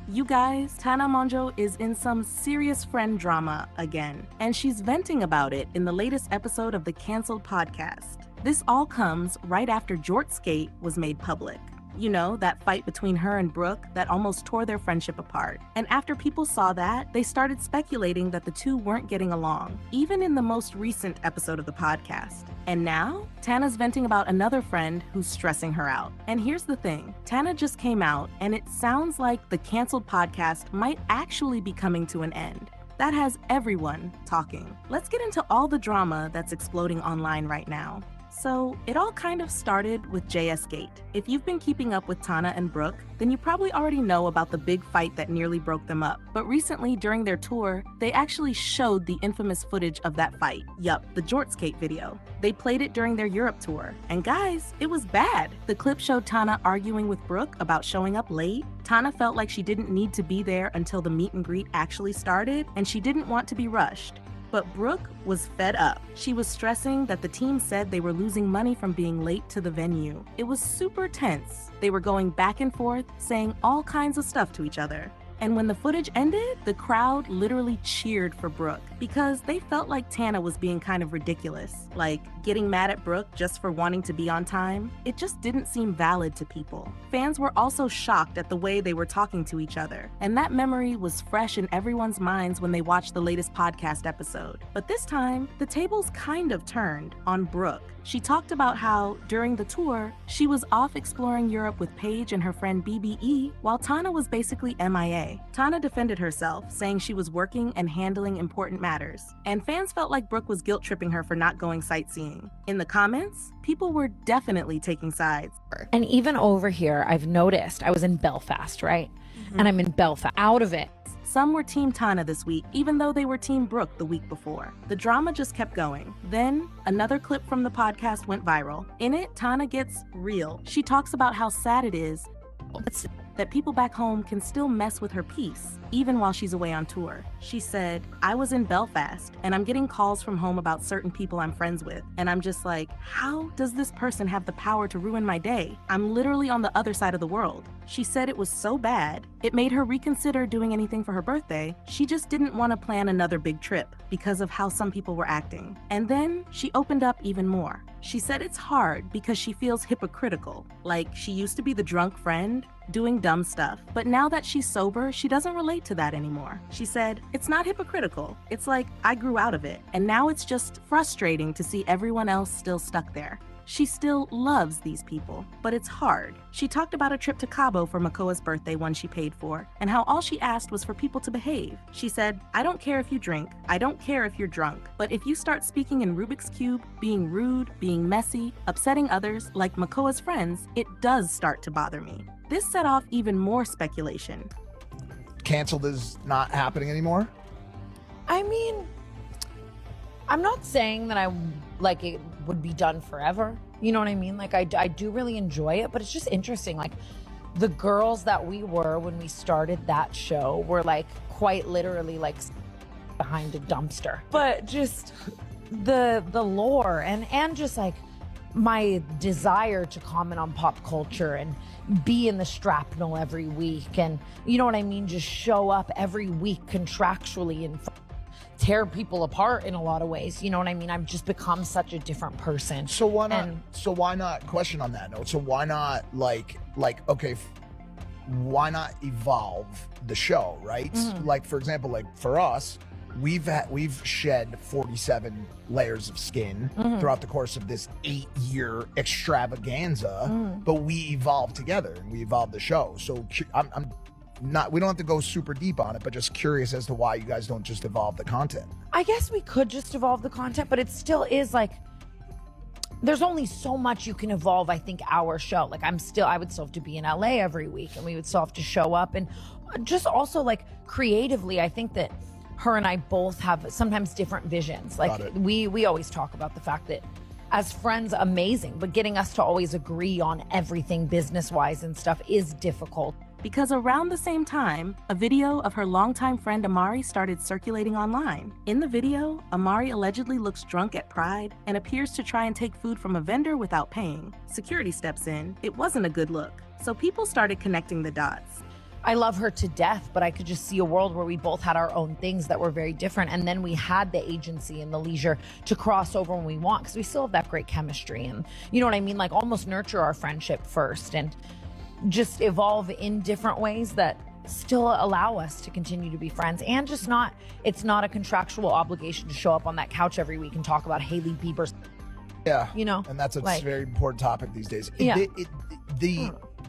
You guys, Tana Mongeau is in some serious friend drama again, and she's venting about it in the latest episode of the canceled podcast. This all comes right after JSgate was made public. You know, that fight between her and Brooke that almost tore their friendship apart. And after people saw that, they started speculating that the two weren't getting along, even in the most recent episode of the podcast. And now, Tana's venting about another friend who's stressing her out. And here's the thing, Tana just came out, and it sounds like the canceled podcast might actually be coming to an end. That has everyone talking. Let's get into all the drama that's exploding online right now. So, it all kind of started with JSgate. If you've been keeping up with Tana and Brooke, then you probably already know about the big fight that nearly broke them up. But recently, during their tour, they actually showed the infamous footage of that fight. Yup, the JSgate video. They played it during their Europe tour. And guys, it was bad. The clip showed Tana arguing with Brooke about showing up late. Tana felt like she didn't need to be there until the meet and greet actually started, and she didn't want to be rushed. But Brooke was fed up. She was stressing that the team said they were losing money from being late to the venue. It was super tense. They were going back and forth, saying all kinds of stuff to each other. And when the footage ended, the crowd literally cheered for Brooke because they felt like Tana was being kind of ridiculous, like getting mad at Brooke just for wanting to be on time. It just didn't seem valid to people. Fans were also shocked at the way they were talking to each other, and that memory was fresh in everyone's minds when they watched the latest podcast episode. But this time, the tables kind of turned on Brooke. She talked about how, during the tour, she was off exploring Europe with Paige and her friend BBE, while Tana was basically MIA. Tana defended herself, saying she was working and handling important matters, and fans felt like Brooke was guilt-tripping her for not going sightseeing. In the comments, people were definitely taking sides. And even over here, I've noticed, I was in Belfast, right? And I'm in Belfast, out of it. Some were Team Tana this week, even though they were Team Brooke the week before. The drama just kept going. Then, another clip from the podcast went viral. In it, Tana gets real. She talks about how sad it is that people back home can still mess with her peace, even while she's away on tour. She said, "I was in Belfast, and I'm getting calls from home about certain people I'm friends with, and I'm just like, how does this person have the power to ruin my day? I'm literally on the other side of the world." She said it was so bad, it made her reconsider doing anything for her birthday. She just didn't want to plan another big trip because of how some people were acting. And then she opened up even more. She said it's hard because she feels hypocritical, like she used to be the drunk friend doing dumb stuff, but now that she's sober, she doesn't relate to that anymore. She said, "It's not hypocritical. It's like I grew out of it, and now it's just frustrating to see everyone else still stuck there." She still loves these people, but it's hard. She talked about a trip to Cabo for Makoa's birthday, one she paid for, and how all she asked was for people to behave. She said, "I don't care if you drink, I don't care if you're drunk, but if you start speaking in Rubik's Cube, being rude, being messy, upsetting others, like Makoa's friends, it does start to bother me." This set off even more speculation. Canceled is not happening anymore? I mean, I'm not saying that it would be done forever. You know what I mean? Like, I do really enjoy it, but it's just interesting. Like, the girls that we were when we started that show were like quite literally like behind a dumpster. But just the lore and just like my desire to comment on pop culture and be in the shrapnel every week, and you know what I mean, just show up every week contractually and tear people apart in a lot of ways. You know what I mean? I've just become such a different person. So why not? Why not? Question on that note. So why not why not evolve the show, right? Mm-hmm. Like, for example, like for us, we've shed 47 layers of skin throughout the course of this 8-year extravaganza, but we evolved together and we evolved the show. So I'm not, we don't have to go super deep on it, but just curious as to why you guys don't just evolve the content. I guess we could just evolve the content, but it still is like, there's only so much you can evolve, I think, our show. Like, I would still have to be in LA every week, and we would still have to show up. And just also, like, creatively, I think that her and I both have sometimes different visions. Like, we always talk about the fact that as friends, amazing, but getting us to always agree on everything business-wise and stuff is difficult. Because around the same time, a video of her longtime friend Amari started circulating online. In the video, Amari allegedly looks drunk at Pride and appears to try and take food from a vendor without paying. Security steps in. It wasn't a good look. So people started connecting the dots. I love her to death, but I could just see a world where we both had our own things that were very different. And then we had the agency and the leisure to cross over when we want, because we still have that great chemistry. And you know what I mean? Like almost nurture our friendship first and just evolve in different ways that still allow us to continue to be friends, and just it's not a contractual obligation to show up on that couch every week and talk about Hailey Bieber's. Yeah. You know? And that's a like, very important topic these days. Yeah.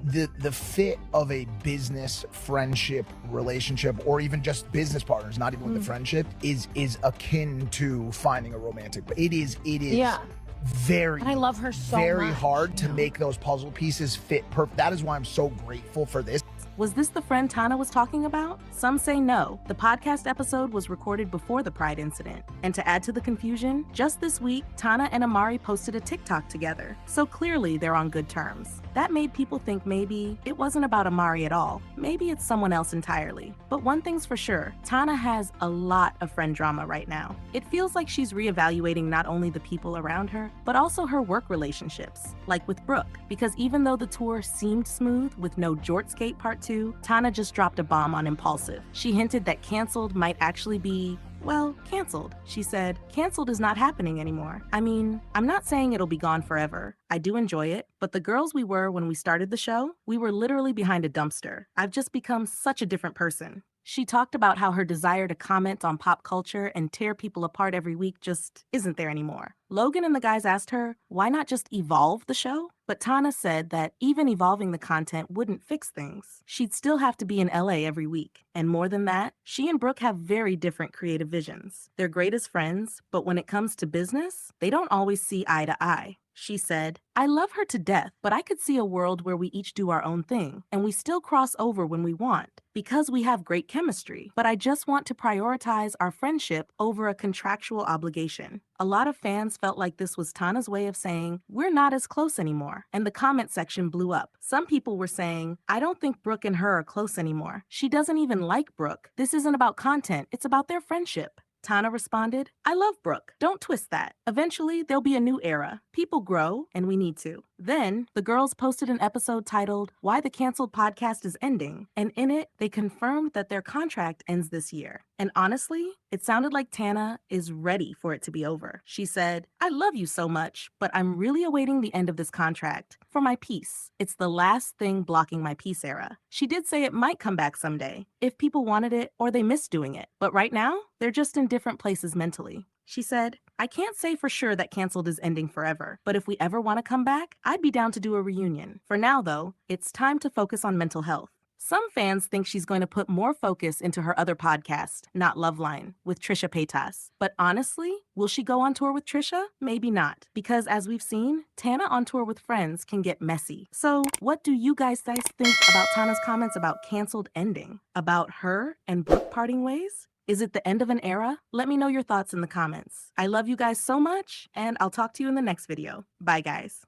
The fit of a business, friendship, relationship, or even just business partners, not even with the friendship, is akin to finding a romantic. It is yeah. very, and I love her so very much, hard to you know? make those puzzle pieces fit perfect. That is why I'm so grateful for this. Was this the friend Tana was talking about? Some say no. The podcast episode was recorded before the Pride incident. And to add to the confusion, just this week, Tana and Amari posted a TikTok together. So clearly they're on good terms. That made people think maybe it wasn't about Amari at all. Maybe it's someone else entirely. But one thing's for sure, Tana has a lot of friend drama right now. It feels like she's reevaluating not only the people around her, but also her work relationships, like with Brooke. Because even though the tour seemed smooth with no JSgate Part 2, Tana just dropped a bomb on Impulsive. She hinted that canceled might actually be, well, canceled. She said, canceled is not happening anymore. I mean, I'm not saying it'll be gone forever. I do enjoy it, but the girls we were when we started the show, we were literally behind a dumpster. I've just become such a different person. She talked about how her desire to comment on pop culture and tear people apart every week just isn't there anymore. Logan and the guys asked her, why not just evolve the show? But Tana said that even evolving the content wouldn't fix things. She'd still have to be in LA every week. And more than that, she and Brooke have very different creative visions. They're great as friends, but when it comes to business, they don't always see eye to eye. She said, I love her to death, but I could see a world where we each do our own thing, and we still cross over when we want, because we have great chemistry. But I just want to prioritize our friendship over a contractual obligation. A lot of fans felt like this was Tana's way of saying, we're not as close anymore, and the comment section blew up. Some people were saying, I don't think Brooke and her are close anymore. She doesn't even like Brooke. This isn't about content, it's about their friendship. Tana responded, I love Brooke. Don't twist that. Eventually, there'll be a new era. People grow, and we need to. Then, the girls posted an episode titled, Why the Canceled Podcast is Ending, and in it, they confirmed that their contract ends this year. And honestly, it sounded like Tana is ready for it to be over. She said, I love you so much, but I'm really awaiting the end of this contract for my peace. It's the last thing blocking my peace era. She did say it might come back someday, if people wanted it or they missed doing it. But right now, they're just in different places mentally. She said, I can't say for sure that Canceled is ending forever, but if we ever want to come back, I'd be down to do a reunion. For now, though, it's time to focus on mental health. Some fans think she's going to put more focus into her other podcast, Not Loveline, with Trisha Paytas. But honestly, will she go on tour with Trisha? Maybe not. Because as we've seen, Tana on tour with friends can get messy. So what do you guys think about Tana's comments about Canceled ending? About her and Brooke parting ways? Is it the end of an era? Let me know your thoughts in the comments. I love you guys so much, and I'll talk to you in the next video. Bye, guys.